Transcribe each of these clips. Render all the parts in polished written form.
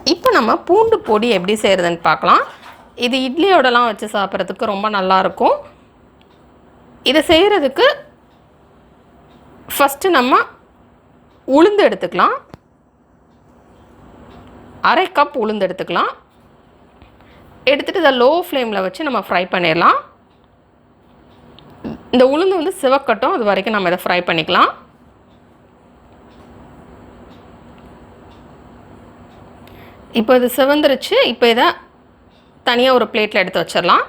இப்போ நம்ம பூண்டு பொடி எப்படி செய்கிறதுன்னு பார்க்கலாம். இது இட்லியோடலாம் வச்சு சாப்பிட்றதுக்கு ரொம்ப நல்லாயிருக்கும். இதை செய்கிறதுக்கு ஃபஸ்ட்டு நம்ம உளுந்து எடுத்துக்கலாம். 1/2 கப் உளுந்து எடுத்துக்கலாம். எடுத்துகிட்டு இதை லோ ஃப்ளேமில் வச்சு நம்ம ஃப்ரை பண்ணிடலாம். இந்த உளுந்து வந்து சிவக்கட்டும், அது வரைக்கும் நம்ம இதை ஃப்ரை பண்ணிக்கலாம். இப்போ இது சிவந்துருச்சு. இப்போ இதை தனியாக ஒரு பிளேட்டில் எடுத்து வச்சிடலாம்.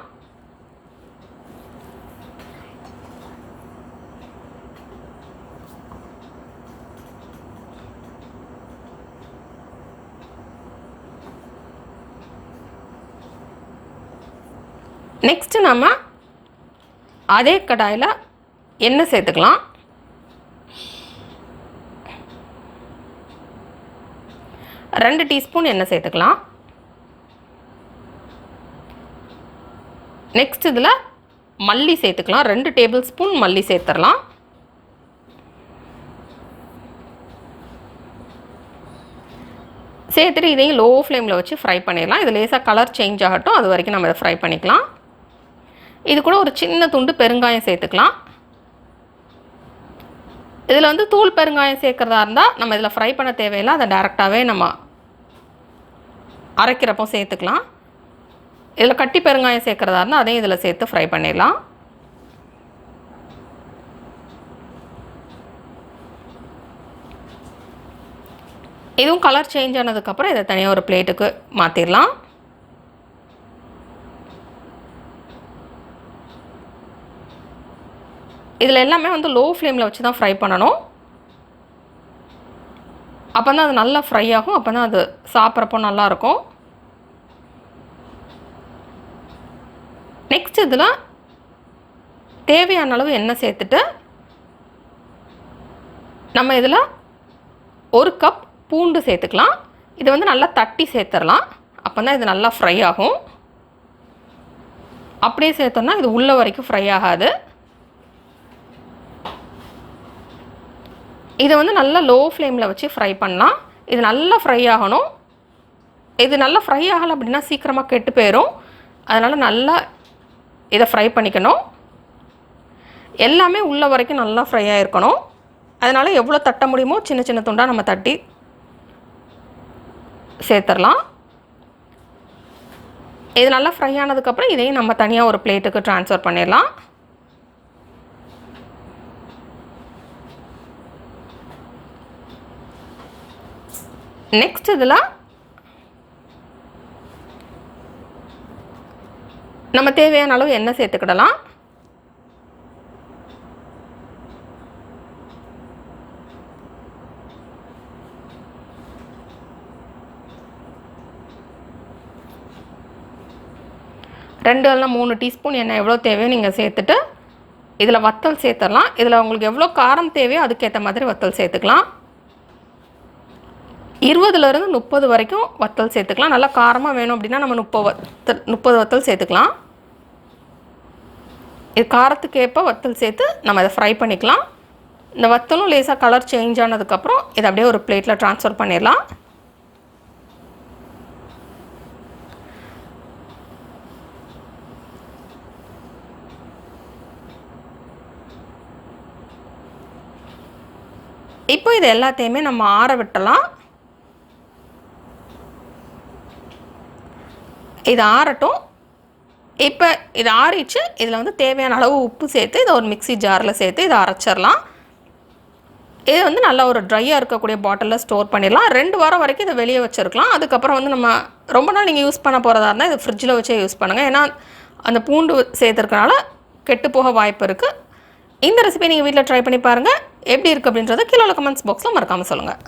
நெக்ஸ்ட்டு நம்ம அதே கடாயில் எண்ணெய் சேர்த்துக்கலாம். ரெண்டு டீஸ்பூன் எண்ணெய் சேர்த்துக்கலாம். நெக்ஸ்ட் இதில் மல்லி சேர்த்துக்கலாம். 2 டேபிள் ஸ்பூன் மல்லி சேர்த்துடலாம். சேர்த்துட்டு இதையும் லோ ஃப்ளேமில் வச்சு ஃப்ரை பண்ணிடலாம். இது லேசாக கலர் சேஞ்ச் ஆகட்டும், அது வரைக்கும் நம்ம இதை ஃப்ரை பண்ணிக்கலாம். இது கூட ஒரு சின்ன துண்டு பெருங்காயம் சேர்த்துக்கலாம். இதில் வந்து தூள் பெருங்காயம் சேர்க்குறதா இருந்தால் நம்ம இதில் ஃப்ரை பண்ண தேவையில்லை, அதை டேரெக்டாகவே நம்ம அரைக்கிறப்போ சேர்த்துக்கலாம். இதில் கட்டி பெருங்காயம் சேர்க்குறதா இருந்தால் அதையும் இதில் சேர்த்து ஃப்ரை பண்ணிடலாம். இதுவும் கலர் சேஞ்ச் ஆனதுக்கப்புறம் இதை தனியாக ஒரு பிளேட்டுக்கு மாற்றிடலாம். இதில் எல்லாமே வந்து லோ ஃப்ளேமில் வச்சு தான் ஃப்ரை பண்ணணும். அப்போ தான் அது நல்லா ஃப்ரை ஆகும். அப்போ தான் அது சாப்பிட்றப்போ நல்லாயிருக்கும். நெக்ஸ்ட் இதில் தேவையான அளவு எண்ணெய் சேர்த்துட்டு நம்ம இதில் 1 கப் பூண்டு சேர்த்துக்கலாம். இதை வந்து நல்லா தட்டி சேர்த்துடலாம். அப்போ தான் இது நல்லா ஃப்ரை ஆகும். அப்படியே சேர்த்தோன்னா இது உள்ள வரைக்கும் ஃப்ரை ஆகாது. இதை வந்து நல்லா லோ ஃப்ளேமில் வச்சு ஃப்ரை பண்ணலாம். இது நல்லா ஃப்ரை ஆகணும். இது நல்லா ஃப்ரை ஆகலை அப்படின்னா சீக்கிரமாக கெட்டு போயிடும். அதனால் நல்லா இதை ஃப்ரை பண்ணிக்கணும். எல்லாமே உள்ள வரைக்கும் நல்லா ஃப்ரை ஆகிருக்கணும். அதனால் எவ்வளோ தட்ட முடியுமோ சின்ன சின்ன துண்டாக நம்ம தட்டி சேர்த்துடலாம். இது நல்லா ஃப்ரை ஆனதுக்கப்புறம் இதையும் நம்ம தனியாக ஒரு பிளேட்டுக்கு ட்ரான்ஸ்ஃபர் பண்ணிடலாம். நெக்ஸ்ட் இதில் நம்ம தேவையான அளவு எண்ணெய் சேர்த்துக்கிடலாம். ரெண்டு இல்லைனா 3 டீஸ்பூன் எண்ணெய் எவ்வளோ தேவையோ நீங்கள் சேர்த்துட்டு இதில் வத்தல் சேர்த்துடலாம். இதில் உங்களுக்கு எவ்வளோ காரம் தேவையோ அதுக்கேற்ற மாதிரி வத்தல் சேர்த்துக்கலாம். 20லேருந்து 30 வரைக்கும் வத்தல் சேர்த்துக்கலாம். நல்லா காரமாக வேணும் அப்படின்னா நம்ம 30 வத்தல் சேர்த்துக்கலாம். இது காரத்துக்கு வத்தல் சேர்த்து நம்ம இதை ஃப்ரை பண்ணிக்கலாம். இந்த வத்தலும் லேசாக கலர் சேஞ்ச் ஆனதுக்கப்புறம் இதை அப்படியே ஒரு பிளேட்டில் ட்ரான்ஸ்ஃபர் பண்ணிடலாம். இப்போ இது எல்லாத்தையுமே நம்ம ஆற விட்டலாம். இது ஆறட்டும். இப்போ இது ஆறிச்சு. இதில் வந்து தேவையான அளவு உப்பு சேர்த்து இதை ஒரு மிக்ஸி ஜாரில் சேர்த்து இதை அரைச்சிடலாம். இது வந்து நல்லா ஒரு ட்ரையாக இருக்கக்கூடிய பாட்டிலில் ஸ்டோர் பண்ணிடலாம். 2 வாரம் வரைக்கும் இதை வெளியே வச்சுருக்கலாம். அதுக்கப்புறம் வந்து நம்ம ரொம்ப நாள் நீங்கள் யூஸ் பண்ண போகிறதா இருந்தால் இதை ஃப்ரிட்ஜில் வச்சே யூஸ் பண்ணுங்கள். ஏன்னா அந்த பூண்டு சேர்த்துருக்கனால கெட்டு போக வாய்ப்பு இருக்குது. இந்த ரெசிபி நீங்கள் வீட்டில் ட்ரை பண்ணி பாருங்கள். எப்படி இருக்குது அப்படின்றத கீழே உள்ள கமெண்ட்ஸ் பாக்ஸில் மறக்காமல் சொல்லுங்கள்.